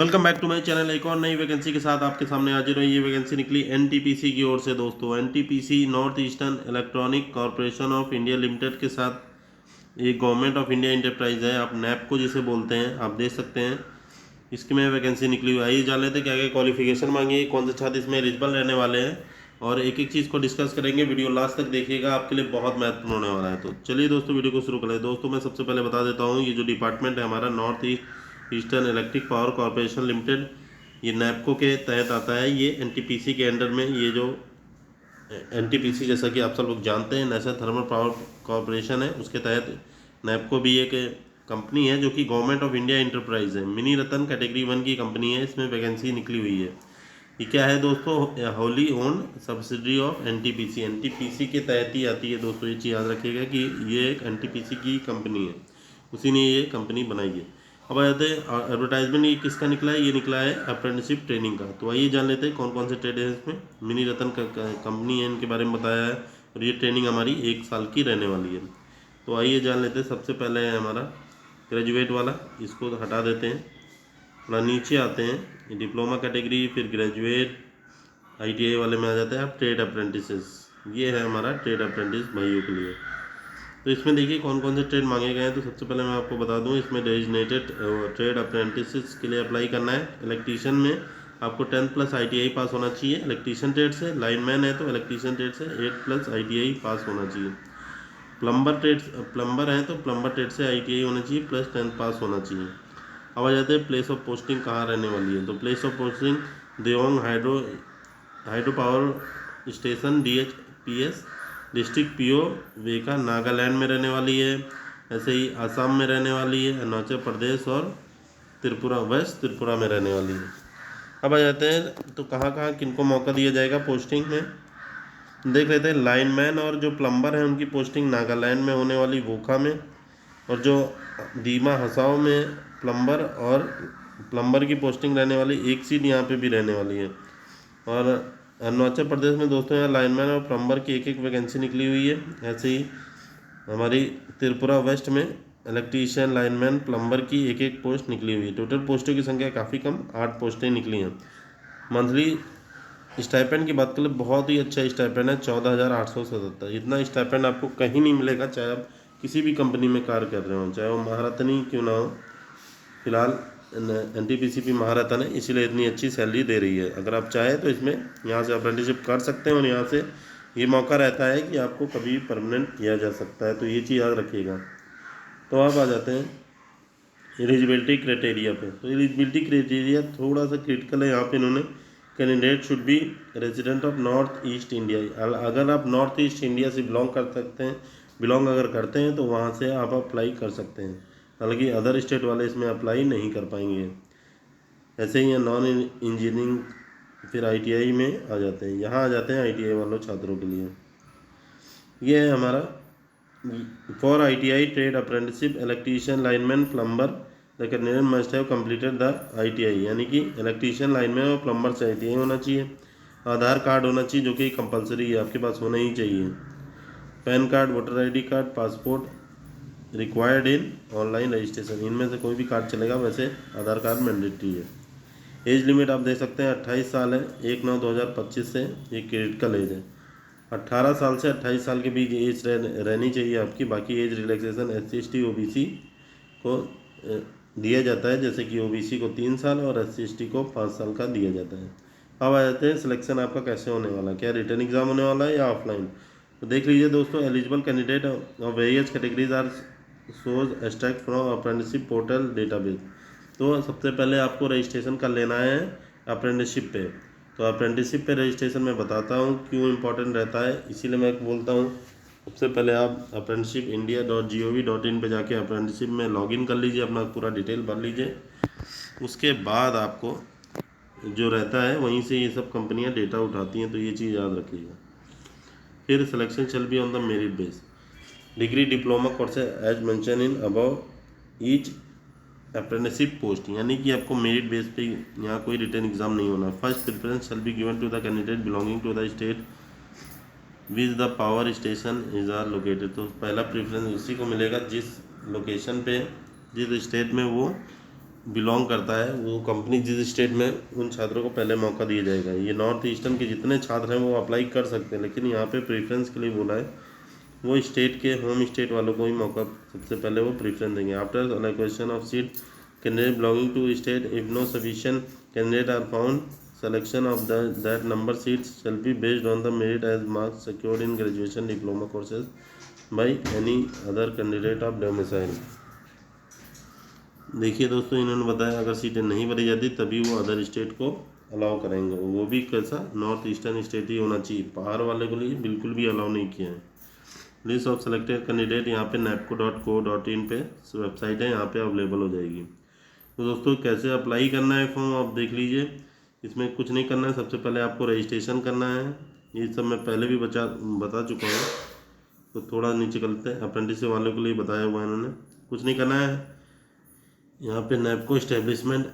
Welcome back to my channel. एक और नई वैकेंसी के साथ आपके सामने हाजिर हुई। ये वैकेंसी निकली एनटीपीसी की ओर से दोस्तों। NTPC north eastern electronic corporation of India limited के साथ ये गवर्नमेंट ऑफ इंडिया इंटरप्राइज है, आप नैपको जिसे बोलते हैं, आप देख सकते हैं। इसकी में वैकेंसी निकली हुई। आइए जान लेते हैं क्या क्या क्वालिफिकेशन मांगी है, कौन से छात्र इसमें एलिजिबल रहने वाले हैं, और एक एक चीज़ को डिस्कस करेंगे। वीडियो लास्ट तक देखिएगा, आपके लिए बहुत महत्वपूर्ण होने वाला है। तो चलिए दोस्तों वीडियो को शुरू करें। दोस्तों मैं सबसे पहले बता देता हूँ, ये जो डिपार्टमेंट है हमारा north eastern electric power corporation limited, ये नैपको के तहत आता है। ये एनटीपीसी के अंडर में, ये जो एनटीपीसी जैसा कि आप सब लोग जानते हैं नेशनल थर्मल पावर कॉरपोरेशन है, उसके तहत नैपको भी एक कंपनी है जो कि गवर्नमेंट ऑफ इंडिया इंटरप्राइज है। मिनी रतन कैटेगरी 1 की कंपनी है। इसमें वैकेंसी निकली हुई है। ये क्या है दोस्तों? Holi own subsidiary of NTPC. NTPC के तहत ही आती है दोस्तों। ये चीज़ याद रखिएगा कि ये एक एनटीपीसी की कंपनी है, उसी ने ये कंपनी बनाई है। अब आ जाते हैं एडवर्टाइजमेंट। ये किसका निकला है? ये निकला है अप्रेंटिसशिप ट्रेनिंग का। तो आइए जान लेते हैं कौन कौन से ट्रेड है इसमें। मिनी रतन का कंपनी है, इनके बारे में बताया है, और ये ट्रेनिंग हमारी 1 साल की रहने वाली है। तो आइए जान लेते हैं। सबसे पहले है हमारा ग्रेजुएट वाला, इसको हटा देते हैं। थोड़ा नीचे आते हैं, डिप्लोमा कैटेगरी, फिर ग्रेजुएट, आईटीआई वाले में आ जाते हैं आप ट्रेड अप्रेंटिसेस। ये है हमारा ट्रेड अप्रेंटिस भाइयों के लिए। तो इसमें देखिए कौन कौन से ट्रेड मांगे गए हैं। तो सबसे पहले मैं आपको बता दूं, इसमें डेजिग्नेटेड ट्रेड अप्रेंटिसेस के लिए अप्लाई करना है। इलेक्ट्रीशियन में आपको 10+ आईटीआई पास होना चाहिए इलेक्ट्रीशियन ट्रेड से। लाइनमैन है तो इलेक्ट्रीशियन ट्रेड से 8+ आईटीआई पास होना चाहिए। प्लम्बर हैं तो प्लम्बर ट्रेड से आईटीआई होना चाहिए प्लस 10 पास होना चाहिए। अब आ जाते हैं प्लेस ऑफ पोस्टिंग कहाँ रहने वाली है। तो place of posting Doyang hydro power station DHPS district PO Wokha Nagaland में रहने वाली है। ऐसे ही आसाम में रहने वाली है, अरुणाचल प्रदेश और त्रिपुरा, वेस्ट त्रिपुरा में रहने वाली है। अब आ जाते हैं तो कहाँ कहाँ किनको मौका दिया जाएगा पोस्टिंग में, देख लेते हैं। लाइनमैन और जो प्लम्बर हैं उनकी पोस्टिंग नागालैंड में होने वाली वोखा में, और जो दीमा हसाओ में प्लम्बर की पोस्टिंग रहने वाली, एक सीट यहाँ पे भी रहने वाली है। और अरुणाचल प्रदेश में दोस्तों यहाँ लाइनमैन और प्लम्बर की एक एक वैकेंसी निकली हुई है। ऐसे ही हमारी त्रिपुरा वेस्ट में इलेक्ट्रीशियन, लाइनमैन, प्लम्बर की एक एक पोस्ट निकली हुई है। टोटल पोस्टों की संख्या काफ़ी कम, 8 पोस्टें निकली हैं। मंथली स्टाइपेंड की बात करें, बहुत ही अच्छा स्टाइपेंड है, 14,877। इतना स्टाइपेंड आपको कहीं नहीं मिलेगा, चाहे आप किसी भी कंपनी में कार्य कर रहे हो, चाहे वो महारत्नी क्यों ना हो। फिलहाल एनटीपीसी महारत्न है, इसीलिए इतनी अच्छी सैलरी दे रही है। अगर आप चाहें तो इसमें यहाँ से अप्रेंटिसशिप कर सकते हैं, और यहाँ से ये मौका रहता है कि आपको कभी परमानेंट किया जा सकता है। तो ये चीज़ याद रखिएगा। तो आप आ जाते हैं एलिजिबिलिटी क्राइटेरिया पे। तो एलिजिबिलिटी क्राइटेरिया थोड़ा सा क्रिटिकल है यहाँ पे। इन्होंने candidate should be resident of north east India. अगर आप नॉर्थ ईस्ट इंडिया से बिलोंग अगर करते हैं तो वहाँ से आप अप्लाई कर सकते हैं। हालांकि अदर स्टेट वाले इसमें अप्लाई नहीं कर पाएंगे। ऐसे ही नॉन इंजीनियरिंग फिर आईटीआई में आ जाते हैं। यहाँ आ जाते हैं आईटीआई वालों छात्रों के लिए। ये है हमारा for ITI trade apprenticeship electrician, lineman, plumber the candidate must have completed the ITI. यानी कि इलेक्ट्रीशियन, लाइनमैन और प्लम्बर से आईटीआई होना चाहिए। आधार कार्ड होना चाहिए जो कि कंपलसरी है, आपके पास होना ही चाहिए। Pan card, voter ID card, passport required in online registration, इनमें से कोई भी कार्ड चलेगा, वैसे आधार कार्ड मैंडेटरी है। एज लिमिट आप देख सकते हैं 28 साल है, 1/9/2025 से ये क्रिटिकल एज है। 18 साल से 28 साल के बीच एज रहनी चाहिए आपकी। बाकी एज रिलैक्सेशन SC/ST OBC को दिया जाता है, जैसे कि OBC को 3 साल और SC/ST को 5 साल का दिया जाता है। अब आ जाते हैं सिलेक्शन आपका कैसे होने वाला, क्या रिटर्न एग्जाम होने वाला है या ऑफलाइन। तो देख लीजिए दोस्तों, eligible candidate of various categories are those extract from apprenticeship portal database. तो सबसे पहले आपको रजिस्ट्रेशन कर लेना है अप्रेंटिसशिप पे। तो अप्रेंटिसशिप पे रजिस्ट्रेशन मैं बताता हूँ क्यों इम्पोर्टेंट रहता है, इसीलिए मैं बोलता हूँ। सबसे पहले आप apprenticeshipindia.gov.in पे जाके अप्रेंटिसशिप में लॉगिन कर लीजिए, अपना पूरा डिटेल भर लीजिए। उसके बाद आपको जो रहता है वहीं से ये सब कंपनियां डेटा उठाती हैं, तो ये चीज़ याद रखिएगा। फिर selection shall be on the merit base. Degree, diploma course as mention in above each apprenticeship post, यानी कि आपको मेरिट बेस पे यहाँ कोई रिटर्न एग्जाम नहीं होना। First preference shall be given to the candidate belonging to the state which the power station is are located. तो पहला प्रेफरेंस उसी को मिलेगा जिस लोकेशन पे, जिस स्टेट में वो बिलोंग करता है वो कंपनी जिस स्टेट में, उन छात्रों को पहले मौका दिया जाएगा। ये नॉर्थ ईस्टर्न के जितने छात्र हैं वो अप्लाई कर सकते हैं, लेकिन यहाँ पे प्रेफरेंस के लिए बोला है वो स्टेट के होम स्टेट वालों को ही मौका सबसे पहले वो प्रेफरेंस देंगे। After allocation of seat candidate belonging to state, if no sufficient candidate are found, selection of that number seats shall be based on the merit as marks secured in graduation diploma courses by any other candidate of domicile। देखिए दोस्तों, इन्होंने बताया अगर सीटें नहीं भरी जाती तभी वो अदर स्टेट को अलाउ करेंगे, वो भी कैसा, नॉर्थ ईस्टर्न स्टेट ही होना चाहिए, बाहर वाले को लिए बिल्कुल भी अलाउ नहीं किया है। लिस्ट ऑफ सेलेक्टेड कैंडिडेट यहाँ पे napco.co.in पे वेबसाइट है, यहाँ पे अवेलेबल हो जाएगी। तो दोस्तों कैसे अप्लाई करना है फॉर्म आप देख लीजिए। इसमें कुछ नहीं करना है, सबसे पहले आपको रजिस्ट्रेशन करना है। ये सब मैं पहले भी बता चुका हूँ, तो थोड़ा नीचे चलते हैं। अप्रेंटिस वालों के लिए बताया हुआ है इन्होंने। कुछ नहीं करना है, यहाँ पे नैपको इस्टेब्लिशमेंट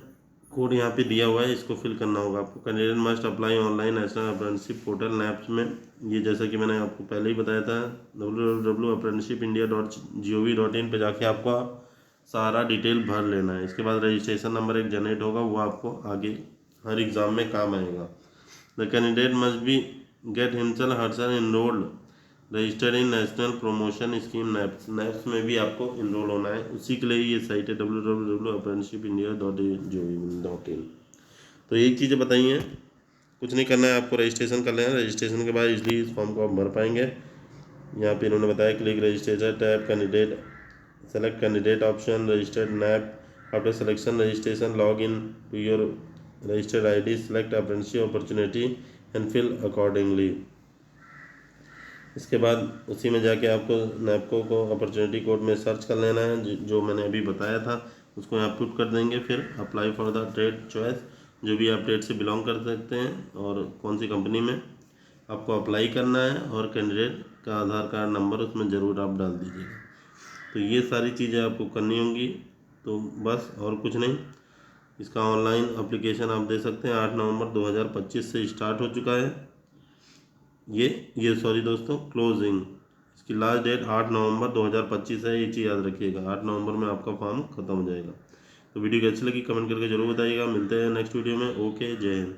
कोड यहाँ पे दिया हुआ है, इसको फिल करना होगा आपको। Candidate must apply online national apprenticeship portal naps में। ये जैसा कि मैंने आपको पहले ही बताया था, www.apprenticeshipindia.gov.in पे जाके आपको सारा डिटेल भर लेना है। इसके बाद रजिस्ट्रेशन नंबर एक जनरेट होगा, वो आपको आगे हर एग्ज़ाम में काम आएगा। The candidate must be get himself herself enrolled registered in national promotion scheme NAPS. NAPS में भी आपको इनरोल होना है, उसी के लिए ये साइट है www.apprenticeshipindia.gov.in। तो एक चीज़ें बताई हैं, कुछ नहीं करना है, आपको रजिस्ट्रेशन कर लेना। रजिस्ट्रेशन के बाद इसलिए इस फॉर्म को आप भर पाएंगे। यहाँ पे इन्होंने बताया click registration tab, candidate select candidate option, registered NAP. After selection registration log in to your registered ID, select apprenticeship opportunity and fill accordingly. इसके बाद उसी में जाके आपको नैपको को अपॉर्चुनिटी कोड में सर्च कर लेना है, जो मैंने अभी बताया था उसको यहाँ पुट कर देंगे। फिर apply for the trade choice, जो भी आप ट्रेड से बिलोंग कर सकते हैं और कौन सी कंपनी में आपको अप्लाई करना है, और कैंडिडेट का आधार कार्ड नंबर उसमें ज़रूर आप डाल दीजिएगा। तो ये सारी चीज़ें आपको करनी होंगी, तो बस और कुछ नहीं। इसका ऑनलाइन एप्लीकेशन आप दे सकते हैं, 8 नवंबर 2025 से स्टार्ट हो चुका है। ये सॉरी दोस्तों, क्लोजिंग इसकी लास्ट डेट 8 नवंबर 2025 है, ये चीज़ याद रखिएगा। 8 नवंबर में आपका फॉर्म खत्म हो जाएगा। तो वीडियो कैसी लगी कमेंट करके जरूर बताइएगा। मिलते हैं नेक्स्ट वीडियो में। ओके, जय हिंद।